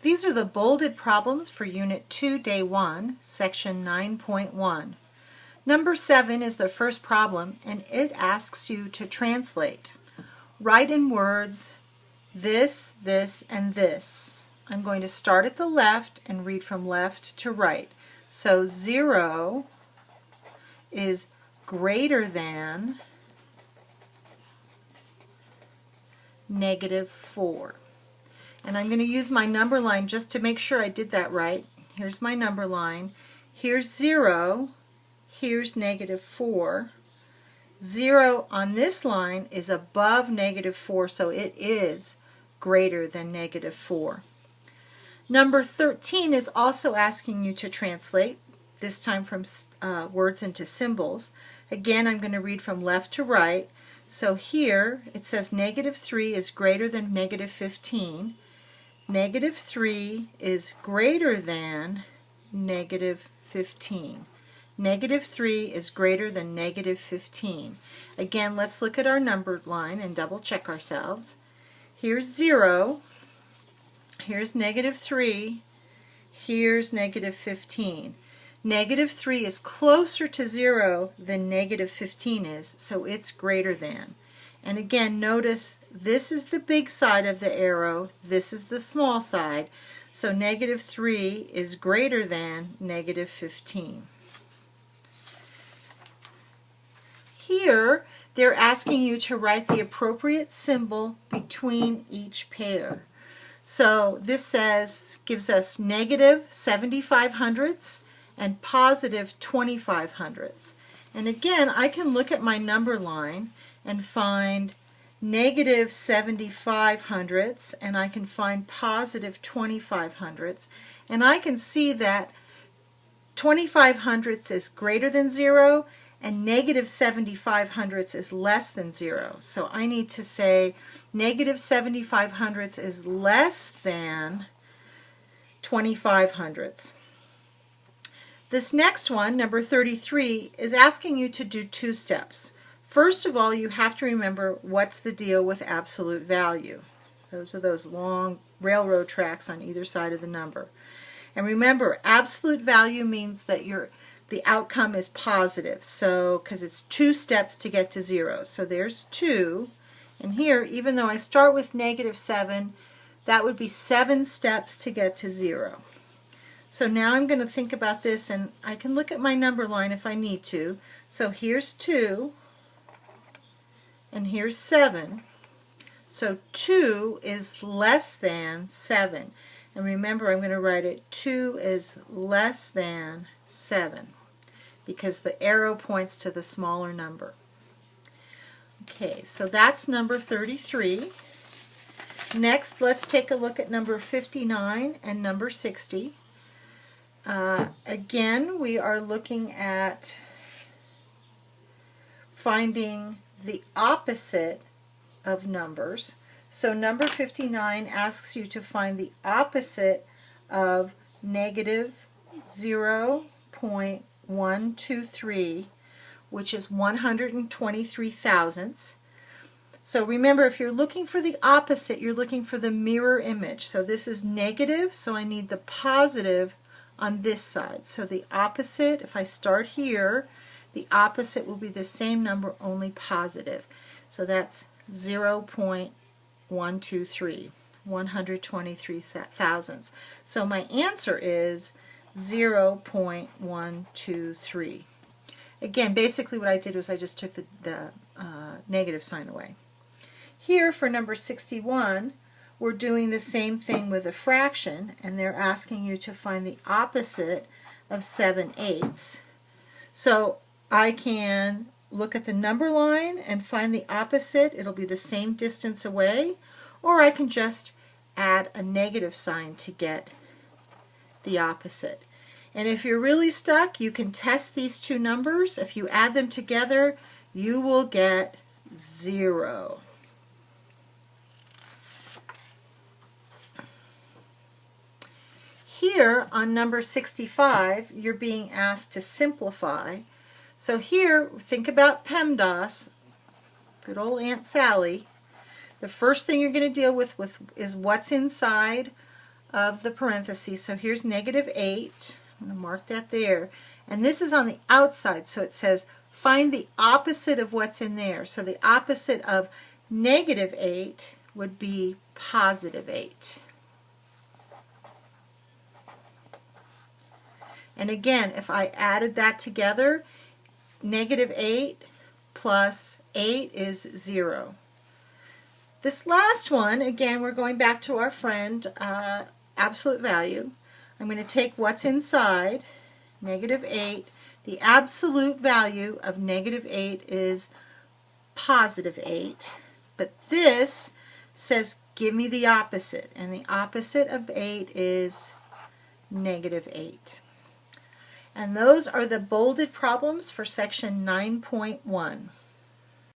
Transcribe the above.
These are the bolded problems for Unit 2, Day 1, Section 9.1. Number 7 is the first problem, and it asks you to translate. Write in words this, this, and this. I'm going to start at the left and read from left to right. So 0 is greater than -4. And I'm going to use my number line just to make sure I did that right. Here's my number line. Here's 0. Here's -4. 0 on this line is above -4, so it is greater than -4. Number 13 is also asking you to translate, this time from words into symbols. Again, I'm going to read from left to right. So here it says -3 is greater than -15. -3 is greater than -15. -3 is greater than -15. Again, let's look at our numbered line and double check ourselves. Here's 0. Here's -3. Here's -15. -3 is closer to 0 than -15 is, so it's greater than. And again, notice this is the big side of the arrow, this is the small side, so -3 is greater than -15. Here, they're asking you to write the appropriate symbol between each pair. So this gives us -75 hundredths and +25 hundredths. And again, I can look at my number line and find -75 hundredths, and I can find +25 hundredths, and I can see that 25 hundredths is greater than 0 and -75 hundredths is less than 0. So I need to say -75 hundredths is less than 25 hundredths. This next one, number 33, is asking you to do 2 steps. First of all, you have to remember what's the deal with absolute value. Those are those long railroad tracks on either side of the number. And remember, absolute value means that the outcome is positive, so because it's 2 steps to get to 0. So there's 2, and here, even though I start with -7, that would be 7 steps to get to 0. So now I'm going to think about this, and I can look at my number line if I need to. So here's 2, and here's 7. So 2 is less than 7. And remember, I'm going to write it 2 is less than 7, because the arrow points to the smaller number. Okay, so that's number 33. Next, let's take a look at number 59 and number 60. Again, we are looking at finding the opposite of numbers. So number 59 asks you to find the opposite of -0.123, which is 123 thousandths. So remember, if you're looking for the opposite, you're looking for the mirror image. So this is negative, so I need the positive on this side. So the opposite, if I start here, the opposite will be the same number, only positive. So that's 0.123, 123 thousandths. So my answer is 0.123. Again, basically what I did was I just took the negative sign away. Here for number 61, we're doing the same thing with a fraction, and they're asking you to find the opposite of 7/8. So I can look at the number line and find the opposite. It'll be the same distance away, or I can just add a negative sign to get the opposite. And if you're really stuck, you can test these two numbers. If you add them together, you will get 0. Here on number 65, you're being asked to simplify. So here, think about PEMDAS, good old Aunt Sally. The first thing you're going to deal with is what's inside of the parentheses. So here's negative 8. I'm going to mark that there. And this is on the outside, so it says find the opposite of what's in there. So the opposite of negative 8 would be positive 8. And again, if I added that together, negative 8 plus 8 is 0. This last one, again, we're going back to our friend absolute value. I'm going to take what's inside, negative 8. The absolute value of negative 8 is positive 8. But this says give me the opposite, and the opposite of 8 is negative 8. And those are the bolded problems for section 9.1.